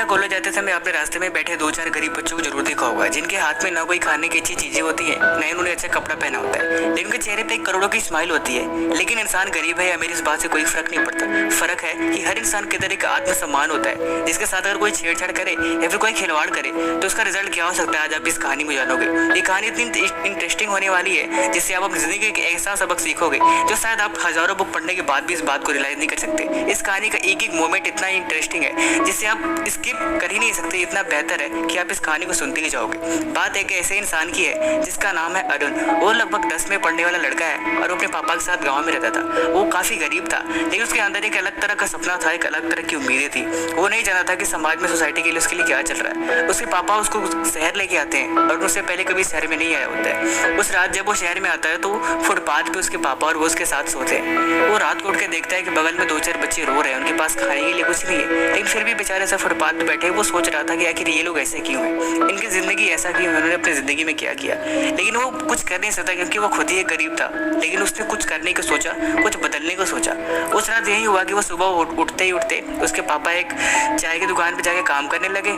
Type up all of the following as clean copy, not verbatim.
College जाते समय आपने रास्ते में बैठे 2-4 गरीब बच्चों को जरूर देखा होगा, जिनके हाथ में ना कोई खाने की अच्छी चीजें होती है, ना ही उन्होंने अच्छा कपड़ा पहना होता है, लेकिन उनके चेहरे पे करोड़ों की स्माइल होती है। लेकिन इंसान गरीब है या अमीर इस बात से कोई फर्क नहीं पड़ता। फर्क है कि हर इंसान के अंदर एक आत्मसम्मान होता है, जिसके साथ अगर कोई छेड़छाड़ करे या फिर कोई खिलवाड़ करे तो उसका रिजल्ट क्या हो सकता है, आज आप इस कहानी में जानोगे। ये कहानी इतनी इंटरेस्टिंग होने वाली है जिससे आप अपनी जिंदगी के एक ऐसा सबक सीखोगे जो शायद आप हजारों बुक पढ़ने के बाद भी इस बात को रियलाइज नहीं कर सकते। इस कहानी का एक एक मोमेंट इतना इंटरेस्टिंग है जिससे आप स्किप कर ही नहीं सकते। इतना बेहतर है कि आप इस कहानी को सुनते ही जाओगे। बात एक ऐसे इंसान की है जिसका नाम है अरुण। वो लगभग 10 में पढ़ने वाला लड़का है और वो अपने पापा के साथ गाँव में रहता था। वो काफी गरीब था, लेकिन उसके अंदर एक अलग तरह का सपना था, एक अलग तरह की उम्मीदें थी। वो नहीं जानता था कि समाज में, सोसाइटी के लिए उसके लिए क्या चल रहा है। उसके पापा उसको शहर लेके आते हैं और उससे पहले कभी शहर में नहीं आया होता है। उस रात जब वो शहर में आता है तो फुटपाथ पे उसके पापा और वो उसके साथ सोते हैं। वो रात को उठ के देखता है कि बगल में 2-4 बच्चे रो रहे हैं, उनके पास खाने के लिए कुछ नहीं है, लेकिन फिर भी बेचारे सब फुटपाथ पे बैठे। वो सोच रहा था कि आखिर ये लोग ऐसे क्यों हैं, इनकी जिंदगी ऐसा क्यों है, उन्होंने अपनी जिंदगी में क्या किया। लेकिन वो कुछ कर नहीं सकता क्योंकि वो खुद ही एक गरीब था। लेकिन उसने कुछ करने को सोचा, कुछ बदलने को सोचा। उस रात यही हुआ कि वो सुबह उठते ही उसके पापा एक चाय की दुकान पे जाके काम करने लगे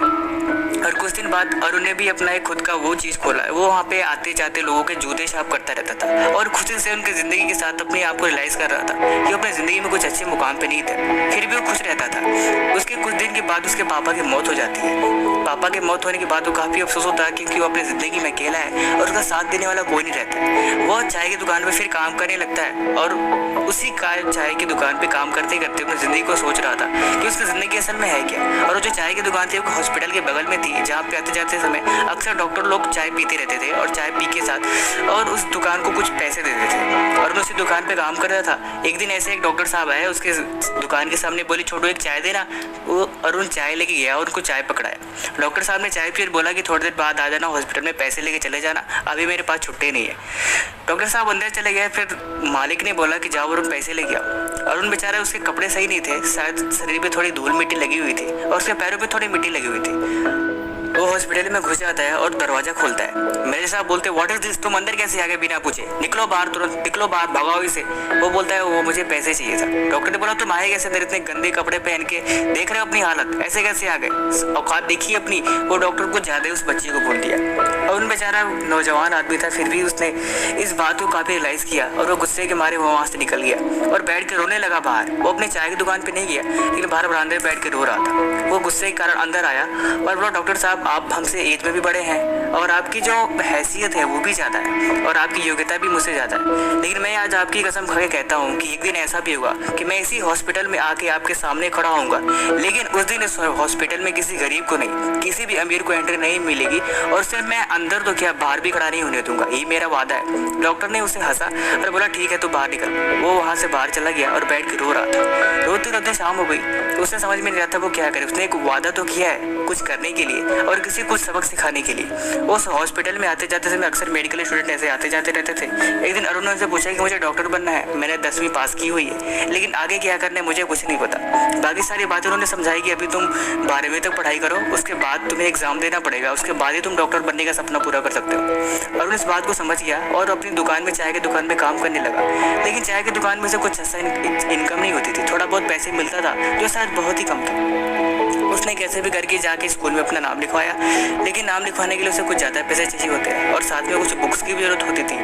और कुछ दिन बाद अरुण ने भी अपना एक खुद का वो चीज खोला है। वो वहाँ पे आते जाते लोगों के जूते साफ करता रहता था और खुशी से उनकी जिंदगी के साथ अपने आप को रियलाइज कर रहा था कि वो अपनी जिंदगी में कुछ अच्छे मुकाम पे नहीं थे, फिर भी वो खुश रहता था। उसके कुछ दिन के बाद उसके पापा की मौत हो जाती है। पापा की मौत होने के बाद वो काफी अफसोस होता है क्योंकि वो अपनी जिंदगी में अकेला है और उसका साथ देने वाला कोई नहीं रहता। वो चाय की दुकान पे फिर काम करने लगता है और उसी चाय की दुकान पे काम करते करते अपनी जिंदगी को सोच रहा था कि उसकी जिंदगी असल में है क्या। और जो चाय की दुकान थी वो हॉस्पिटल के बगल में थी, जहाँ पे आते जाते समय अक्सर डॉक्टर लोग चाय पीते रहते थे और चाय पी के साथ और उस दुकान को कुछ पैसे देते थे और मैं उसी दुकान पे काम कर रहा था। एक दिन ऐसे एक डॉक्टर साहब आए उसके दुकान के सामने, बोली छोटू एक चाय देना। वो अरुण चाय लेके गया और उनको चाय पकड़ाया। डॉक्टर साहब ने चाय पी और बोला कि थोड़ी देर बाद आ जाना, हॉस्पिटल में पैसे लेके चले जाना, अभी मेरे पास छुट्टी नहीं है। डॉक्टर साहब अंदर चले गए। फिर मालिक ने बोला कि जाओ अरुण पैसे लेके आओ। अरुण बेचारा, उसके कपड़े सही नहीं थे, शायद शरीर पे थोड़ी धूल मिट्टी लगी हुई थी और उसके पैरों पे थोड़ी मिट्टी लगी हुई थी। वो हॉस्पिटल में घुस जाता है और दरवाजा खोलता है। मेरे साहब बोलते व्हाट इज दिस, तुम अंदर कैसे आ गए बिना पूछे, निकलो बाहर, तुरंत निकलो बाहर, भगाओ इसे। वो बोलता है वो मुझे पैसे चाहिए था। डॉक्टर ने बोला तुम आए कैसे अंदर इतने गंदे कपड़े पहन के, देख रहे हो अपनी हालत, ऐसे कैसे आ गए, औकात देखिए अपनी। वो डॉक्टर को ज्यादा उस बच्चे को बोल दिया और उन बेचारा नौजवान आदमी था, फिर भी उसने इस बात को काफी रियलाइज किया और वो गुस्से के मारे वो वहां से निकल गया और बैठ के रोने लगा बाहर। वो अपने चाय की दुकान पे नहीं गया लेकिन बाहर बरामदे में बैठ के रो रहा था। वो गुस्से के कारण अंदर आया और बोला डॉक्टर साहब आप हमसे एज में भी बड़े हैं और आपकी जो हैसियत है वो भी ज्यादा है और आपकी योग्यता भी मुझसे ज्यादा है, लेकिन मैं आज आपकी कसम खा के कहता हूँ कि एक दिन ऐसा भी होगा कि मैं इसी हॉस्पिटल में आके आपके सामने खड़ा होऊंगा, लेकिन उस दिन इस हॉस्पिटल में किसी गरीब को नहीं, किसी भी अमीर को एंट्री नहीं मिलेगी और सिर्फ मैं अंदर तो क्या बाहर भी खड़ा नहीं होने दूंगा, यही मेरा वादा है। डॉक्टर ने उसे हंसा और बोला ठीक है तू बाहर निकल। वो वहां से बाहर चला गया और बैठ के रो रहा था। रोते रोते शाम हो गई। उसने समझ में नहीं आता वो क्या करे। उसने एक वादा तो किया है कुछ करने के लिए और किसी कुछ सबक सिखाने के लिए। उस हॉस्पिटल में आते जाते समय अक्सर मेडिकल स्टूडेंट ऐसे आते जाते रहते थे। एक दिन अरुण ने उनसे पूछा कि मुझे डॉक्टर बनना है, मैंने 10वीं पास की हुई है, लेकिन आगे क्या करना है मुझे कुछ नहीं पता। बाकी सारी बातें उन्होंने समझाई कि अभी तुम 12वीं तक पढ़ाई करो, उसके बाद तुम्हें एग्जाम देना पड़ेगा, उसके बाद ही तुम डॉक्टर बनने का सपना पूरा कर सकते हो। अरुण इस बात को समझ गया और अपनी दुकान में, चाय की दुकान में काम करने लगा। लेकिन चाय की दुकान में से कुछ अच्छा इनकम नहीं होती थी, थोड़ा बहुत पैसे मिलता था जो शायद बहुत ही कम था। उसने कैसे भी करके जाके स्कूल में अपना नाम लिखवाया, लेकिन नाम लिखवाने के लिए उसे कुछ ज़्यादा पैसे चाहिए होते हैं और साथ में कुछ बुक्स की भी जरूरत होती थी।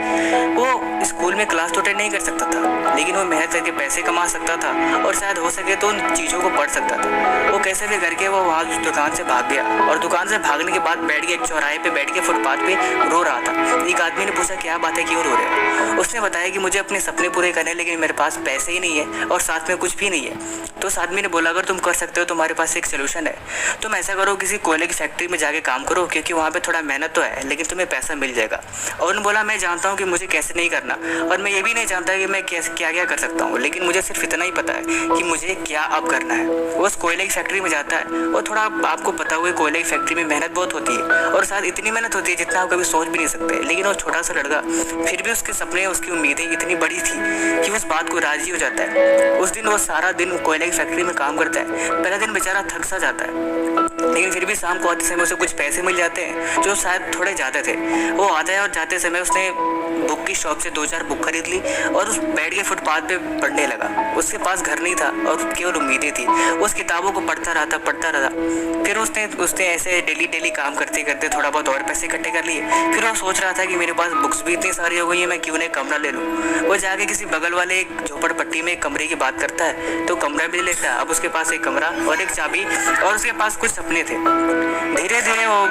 वो स्कूल में क्लास तो अटेंड नहीं कर सकता था, लेकिन वो मेहनत करके पैसे कमा सकता था और शायद हो सके तो उन चीज़ों को पढ़ सकता था। वो कैसे भी करके वो वहाँ उस दुकान से भाग गया और दुकान से भागने के बाद बैठ गया एक चौराहे पे, बैठ के फुटपाथ पे रो रहा था। एक आदमी ने पूछा क्या बात है, क्यों रो रहे हो? उसने बताया कि मुझे अपने सपने पूरे करने, लेकिन मेरे पास पैसे ही नहीं है और साथ में कुछ भी नहीं है। तो उस आदमी ने बोला अगर तुम कर सकते हो तुम्हारे पास एक सोल्यूशन है, तुम ऐसा करो किसी कोयले की फैक्ट्री में जाके काम करो, क्योंकि वहाँ पे थोड़ा मेहनत तो है लेकिन तुम्हें पैसा मिल जाएगा। और उन्होंने बोला मैं जानता हूँ कि मुझे कैसे नहीं करना और मैं ये भी नहीं जानता कि मैं क्या क्या कर सकता हूँ, लेकिन मुझे सिर्फ इतना ही पता है कि मुझे क्या अब करना है। वो उस कोयले की फैक्ट्री में जाता है और थोड़ा आपको पता हुआ कोयले की फैक्ट्री में मेहनत बहुत होती है और शायद इतनी मेहनत होती है जितना आप कभी सोच भी नहीं सकते, लेकिन वो छोटा सा लड़का फिर भी उसके सपने, उसकी उम्मीदें इतनी बड़ी थी कि उस बात को राजी हो जाता है। उस दिन वो सारा दिन कोयले की फैक्ट्री में काम करता है। पहला दिन बेचारा थक सा जाता है, लेकिन फिर भी शाम को आते समय उसे कुछ पैसे मिल जाते हैं जो शायद थोड़े ज़्यादा थे। वो आता है और जाते समय उसने बुक की शॉप से 2-4 बुक खरीद ली और उस बैठ के फुटपाथ पे पढ़ने लगा। उसके पास घर नहीं था और केवल उम्मीदें थी। उस किताबों को पढ़ता रहा। फिर उसने ऐसे डेली काम करते करते थोड़ा बहुत और पैसे इकट्ठे कर लिए। फिर वो सोच रहा था कि मेरे पास बुक्स भी इतनी सारी हो गई है, मैं क्यों नहीं कमरा ले लूँ। वो जाके किसी बगल वाले एक झोपड़पट्टी में एक कमरे की बात करता है तो कमरा भी लेता है। अब उसके पास एक कमरा और एक चाबी और उसके पास कुछ सपने थे। धीरे धीरे वो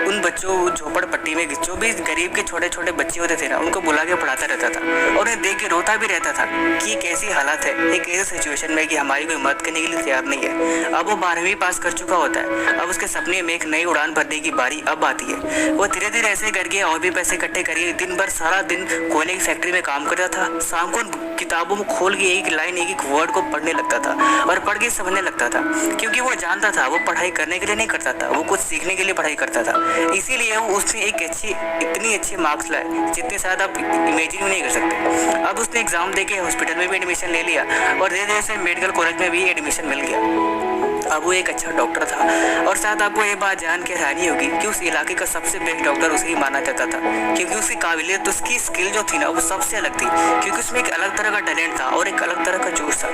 उन बच्चों झोपड़पट्टी में जो भी गरीब के छोटे छोटे बच्चे होते थे ना, उनको बुला के पढ़ाता रहता था और उन्हें देख के रोता भी रहता था कि कैसी हालत है, एक ऐसी सिचुएशन में कि हमारी कोई मदद करने के लिए तैयार नहीं है। अब वो 12वीं पास कर चुका होता है। अब उसके सपने में एक नई उड़ान भरने की बारी अब आती है। वो धीरे धीरे ऐसे करके और भी पैसे इकट्ठे करिए, दिन भर सारा दिन कोयले की फैक्ट्री में काम करता था। शाम को किताबों में खोल के एक लाइन एक वर्ड को पढ़ने लगता था और पढ़ के समझने लगता था, क्योंकि वो जानता था वो पढ़ाई करने के लिए नहीं करता था, वो कुछ सीखने के लिए पढ़ाई करता था। इसीलिए वो उसने इतनी अच्छी मार्क्स लाए जितने शायद आप इमेजिन भी नहीं कर सकते। अब उसने एग्जाम दे के हॉस्पिटल में भी एडमिशन ले लिया और धीरे धीरे से मेडिकल कॉलेज में भी एडमिशन मिल गया। अब वो एक अच्छा डॉक्टर था और शायद आपको ये बात जान के हैरानी होगी कि उस इलाके का सबसे बेस्ट डॉक्टर उसे ही माना जाता था, क्योंकि उसकी काबिलियत, उसकी स्किल जो थी ना, वो सबसे अलग थी, क्योंकि उसमें एक अलग तरह का टैलेंट था और एक अलग तरह का जोश था।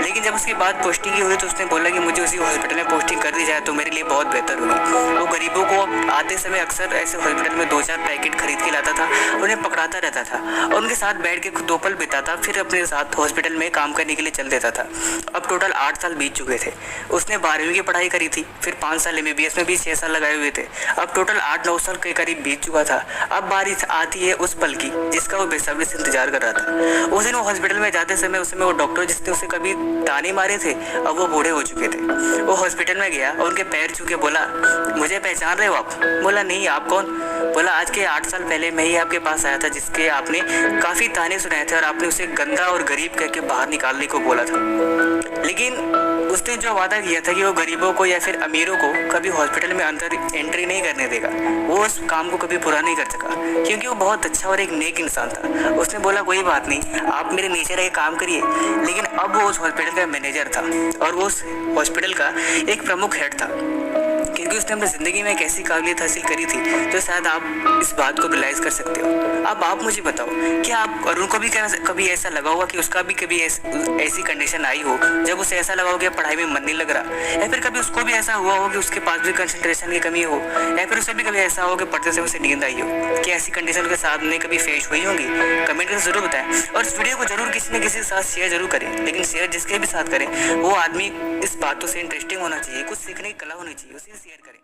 लेकिन जब उसकी बात पोस्टिंग की हुई तो उसने बोला कि मुझे उसी हॉस्पिटल में पोस्टिंग कर दी जाए तो मेरे लिए बहुत बेहतर होगी। वो गरीबों को आते समय अक्सर ऐसे हॉस्पिटल में 2-4 पैकेट खरीद के लाता था, उन्हें पकड़ाता रहता था और उनके साथ बैठ के 2 पल बिताता, फिर अपने साथ हॉस्पिटल में काम करने के लिए चल देता था। अब टोटल 8 साल बीत चुके थे। उसने 12वीं की पढ़ाई करी थी, फिर 5 साल MBBS में भी 6 साल लगाए हुए थे। अब टोटल 8-9 साल के करीब बीत चुका था। अब बारी आती है उस पल की जिसका वो बेसब्री से इंतजार कर रहा था। उस दिन वो हॉस्पिटल में जाते समय उसमें वो डॉक्टर जिसने उसे कभी ताने मारे थे, अब वो बूढ़े हो चुके थे। वो हॉस्पिटल में गया और उनके पैर छू के बोला, मुझे पहचान रहे हो आप? बोला, नहीं, आप कौन? बोला, आज के 8 साल पहले मैं ही आपके पास आया था जिसके आपने काफ़ी ताने सुनाए थे और आपने उसे गंदा और गरीब कह के बाहर निकालने को बोला था। लेकिन उसने जो वादा किया था कि वो गरीबों को या फिर अमीरों को कभी हॉस्पिटल में अंदर एंट्री नहीं करने देगा, वो उस काम को कभी पूरा नहीं कर सका, क्योंकि वो बहुत अच्छा और एक नेक इंसान था। उसने बोला, कोई बात नहीं, आप मेरे नीचे रह के काम करिए। लेकिन अब वो उस हॉस्पिटल का मैनेजर था और वो उस हॉस्पिटल का एक प्रमुख हेड था, क्योंकि उसने अपनी ज़िंदगी में एक ऐसी काबिलियत हासिल करी थी तो शायद आप इस बात को रियलाइज़ कर सकते हो। अब आप मुझे बताओ, क्या आप अरुण को भी कभी ऐसा लगा होगा कि उसका भी कभी ऐसी कंडीशन आई हो जब उसे ऐसा लगा हो कि पढ़ाई में मन नहीं लग रहा, या फिर कभी उसको भी ऐसा हुआ हो कि उसके पास भी कंसंट्रेशन की कमी हो, या फिर उसे भी कभी ऐसा हो कि पढ़ते समय उसे नींद आई हो? क्या ऐसी कंडीशन के साथ में कभी फेस हुई होंगी? कमेंट करके ज़रूर बताएं और इस वीडियो को जरूर किसी न किसी के साथ शेयर जरूर करें, लेकिन शेयर जिसके भी साथ करें वो आदमी इस बातों से इंटरेस्टिंग होना चाहिए, कुछ सीखने की कला होनी चाहिए, उसे शेयर करें।